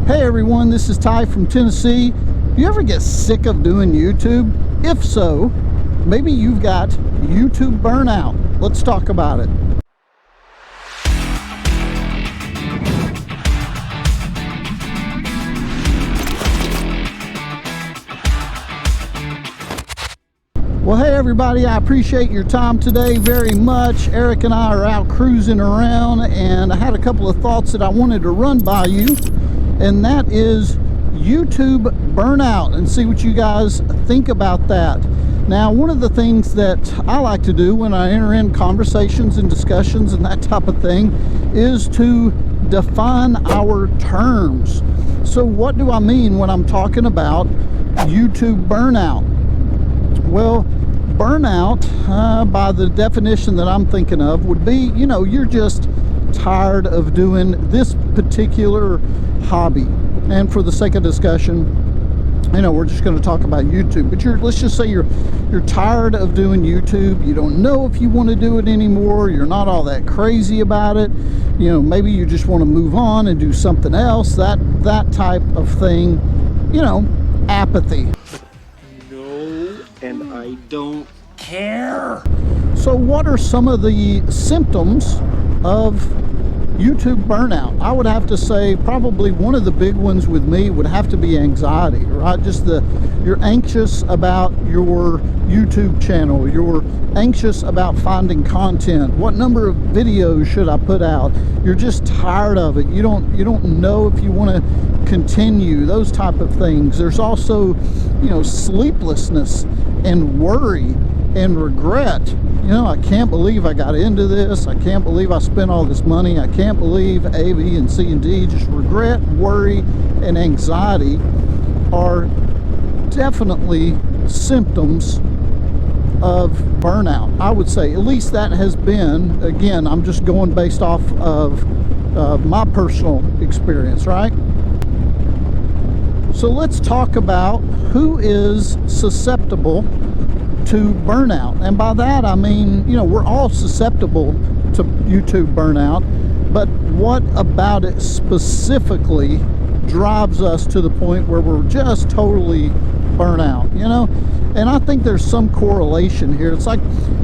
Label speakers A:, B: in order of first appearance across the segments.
A: Hey everyone, this is Ty from Tennessee. Do you ever get sick of doing YouTube? If so, maybe you've got YouTube burnout. Let's talk about it. Well, hey everybody, I appreciate your time today very much. Eric and I are out cruising around, and I had a couple of thoughts that I wanted to run by you, and that is YouTube burnout, and see what you guys think about that. Now, one of the things that I like to do when I enter in conversations and discussions and that type of thing is to define our terms. So what do I mean when I'm talking about YouTube burnout? Well, burnout, by the definition that I'm thinking of, would be, you know, you're just tired of doing this particular hobby. And for the sake of discussion, you know, we're just going to talk about YouTube. But let's just say you're tired of doing YouTube. You don't know if you want to do it anymore. You're not all that crazy about it. You know, maybe you just want to move on and do something else. That type of thing. You know, apathy.
B: And I don't care.
A: So what are some of the symptoms of YouTube burnout? I would have to say probably one of the big ones with me would have to be anxiety, right? Just you're anxious about your YouTube channel. You're anxious about finding content. What number of videos should I put out? You're just tired of it. You don't know if you want to continue, those type of things. There's also, you know, sleeplessness and worry and regret. You know, I can't believe I got into this. I can't believe I spent all this money. I can't believe A, B, and C, and D. Just regret, worry, and anxiety are definitely symptoms of burnout. I would say, at least that has been, again, I'm just going based off of my personal experience, right? So let's talk about who is susceptible to burnout. And by that I mean, you know, we're all susceptible to YouTube burnout, but what about it specifically drives us to the point where we're just totally burnt out, you know? And I think there's some correlation here. It's like,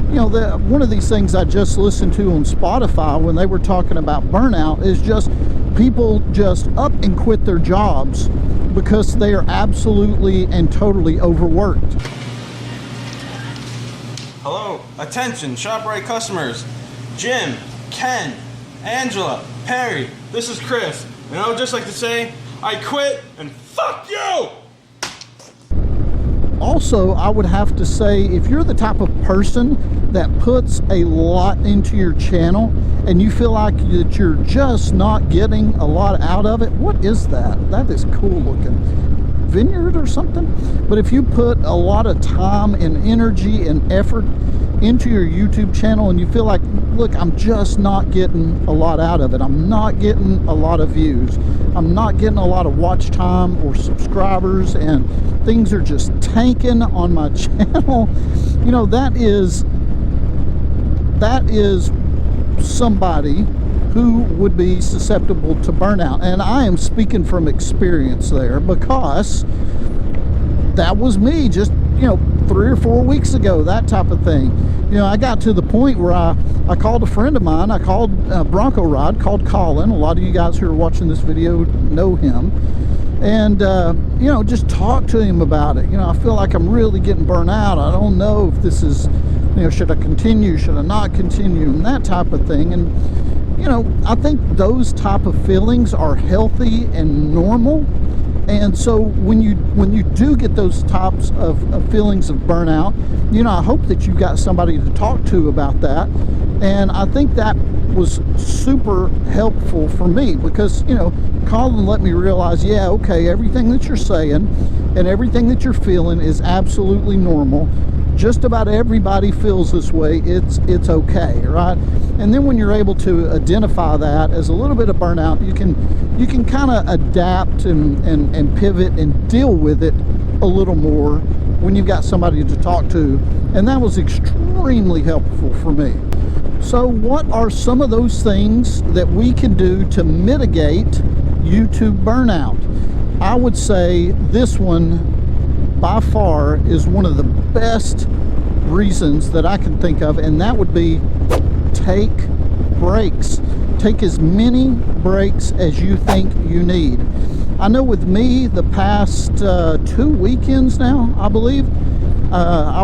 A: you know, one of these things I just listened to on Spotify when they were talking about burnout is just people just up and quit their jobs because they are absolutely and totally overworked.
C: Hello, attention ShopRite customers. Jim, Ken, Angela, Perry, this is Chris, and I would just like to say, I quit and fuck you!
A: Also, I would have to say, if you're the type of person that puts a lot into your channel and you feel like that you're just not getting a lot out of it, what is that? That is cool looking. Vineyard or something? But if you put a lot of time and energy and effort into your YouTube channel and you feel like, look, I'm just not getting a lot out of it. I'm not getting a lot of views. I'm not getting a lot of watch time or subscribers, and things are just tanking on my channel. You know, that is somebody who would be susceptible to burnout. And I am speaking from experience there, because that was me just, you know, 3 or 4 weeks ago, that type of thing. You know, I got to the point where I called a friend of mine. I called Bronco Rod, called Colin. A lot of you guys who are watching this video know him. And, you know, just talk to him about it. You know, I feel like I'm really getting burnt out. I don't know if this is, you know, should I continue, should I not continue, and that type of thing. And, you know, I think those type of feelings are healthy and normal. And so when you do get those types of feelings of burnout, you know, I hope that you've got somebody to talk to about that. And I think that was super helpful for me, because, you know, Colin let me realize, yeah, okay, everything that you're saying and everything that you're feeling is absolutely normal. Just about everybody feels this way. It's okay, right? And then when you're able to identify that as a little bit of burnout, you can kind of adapt and pivot and deal with it a little more when you've got somebody to talk to. And that was extremely helpful for me. So what are some of those things that we can do to mitigate YouTube Burnout. I would say this one by far is one of the best reasons that I can think of, and that would be take breaks. Take as many breaks as you think you need. I know with me, the past 2 weekends now, I believe, I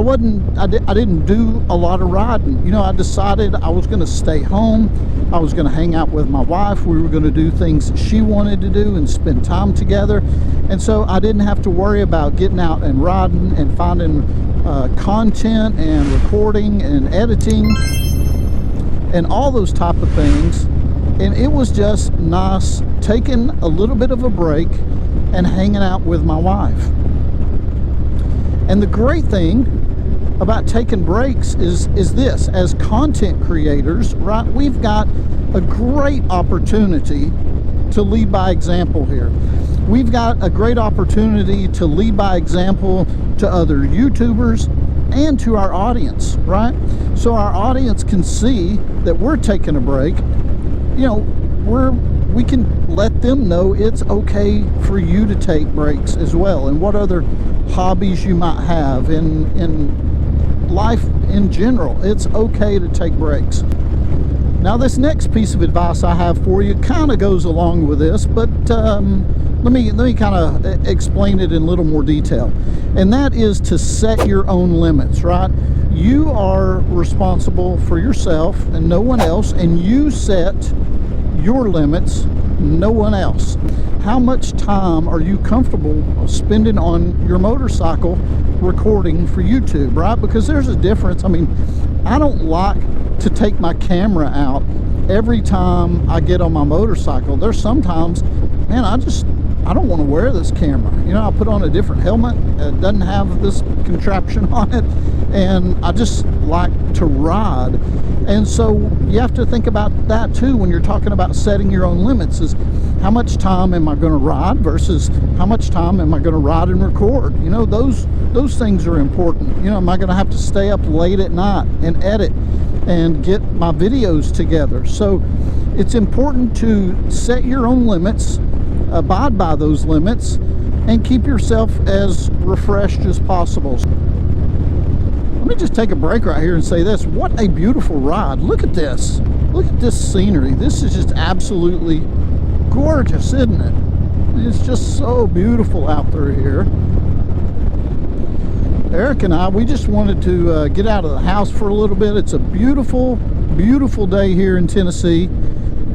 A: didn't do a lot of riding. You know, I decided I was going to stay home. I was going to hang out with my wife. We were going to do things that she wanted to do and spend time together. And so I didn't have to worry about getting out and riding and finding content and recording and editing and all those type of things. And it was just nice taking a little bit of a break and hanging out with my wife. And the great thing about taking breaks is this: as content creators, right, we've got a great opportunity to lead by example here. We've got a great opportunity to lead by example to other YouTubers and to our audience, right? So our audience can see that we're taking a break. You know, we can let them know it's okay for you to take breaks as well, and what other hobbies you might have in life in general. It's okay to take breaks. Now, this next piece of advice I have for you kind of goes along with this, but let me kind of explain it in a little more detail. And that is to set your own limits, right? You are responsible for yourself and no one else, and you set your limits, no one else. How much time are you comfortable spending on your motorcycle recording for YouTube, right? Because there's a difference. I mean, I don't like to take my camera out every time I get on my motorcycle. There's sometimes, man, I don't want to wear this camera. You know, I put on a different helmet. It doesn't have this contraption on it, and I just like to ride. And so you have to think about that too when you're talking about setting your own limits. Is how much time am I going to ride versus how much time am I going to ride and record? You know, those things are important. You know, am I going to have to stay up late at night and edit and get my videos together? So it's important to set your own limits, abide by those limits, and keep yourself as refreshed as possible. Let me just take a break right here and say this: what a beautiful ride. Look at this. Look at this scenery. This is just absolutely gorgeous, isn't it? It's just so beautiful out through here. Eric and I, we just wanted to get out of the house for a little bit. It's a beautiful, beautiful day here in Tennessee,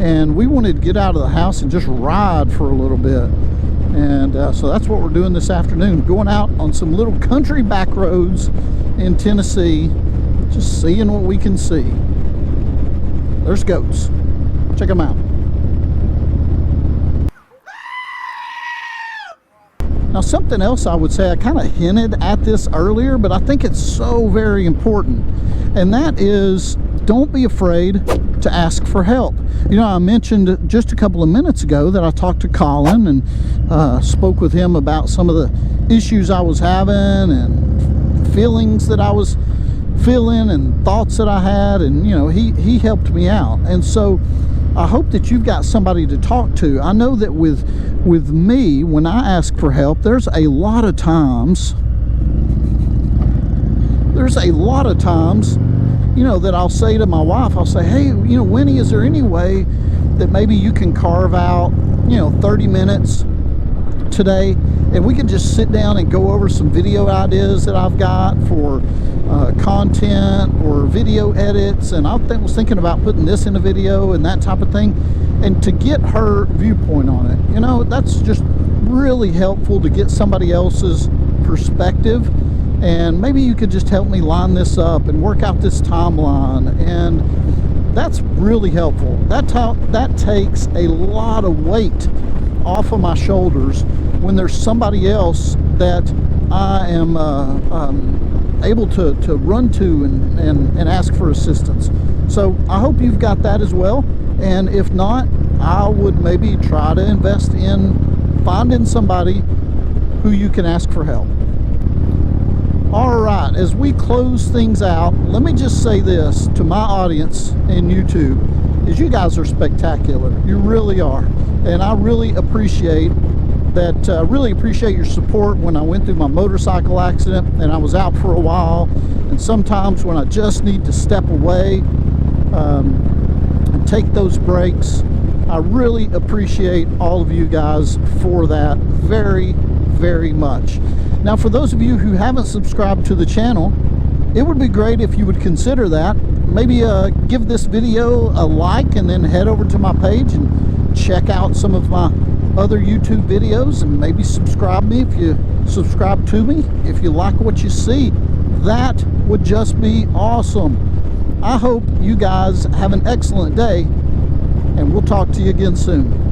A: and we wanted to get out of the house and just ride for a little bit. And so that's what we're doing this afternoon, going out on some little country back roads in Tennessee, just seeing what we can see. There's goats. Check them out. Now, something else I would say, I kind of hinted at this earlier, but I think it's so very important, and that is, don't be afraid to ask for help. You know, I mentioned just a couple of minutes ago that I talked to Colin and spoke with him about some of the issues I was having and feelings that I was feeling and thoughts that I had, and you know, he helped me out. And so I hope that you've got somebody to talk to. I know that with me, when I ask for help, there's a lot of times, you know, that I'll say to my wife, I'll say, hey, you know, Winnie, is there any way that maybe you can carve out, you know, 30 minutes today, and we can just sit down and go over some video ideas that I've got for content or video edits, and I was thinking about putting this in a video and that type of thing, and to get her viewpoint on it. You know, that's just really helpful to get somebody else's perspective, and maybe you could just help me line this up and work out this timeline, and that's really helpful. That takes a lot of weight off of my shoulders when there's somebody else that I am able to run to and ask for assistance. So I hope you've got that as well, and if not, I would maybe try to invest in finding somebody who you can ask for help. All right, as we close things out, let me just say this to my audience in YouTube, is you guys are spectacular. You really are. And I really appreciate that. Really appreciate your support when I went through my motorcycle accident and I was out for a while, and sometimes when I just need to step away and take those breaks. I really appreciate all of you guys for that very, very much. Now, for those of you who haven't subscribed to the channel, it would be great if you would consider that. Maybe give this video a like and then head over to my page and check out some of my other YouTube videos, and maybe subscribe to me if you like what you see. That would just be awesome. I hope you guys have an excellent day, and we'll talk to you again soon.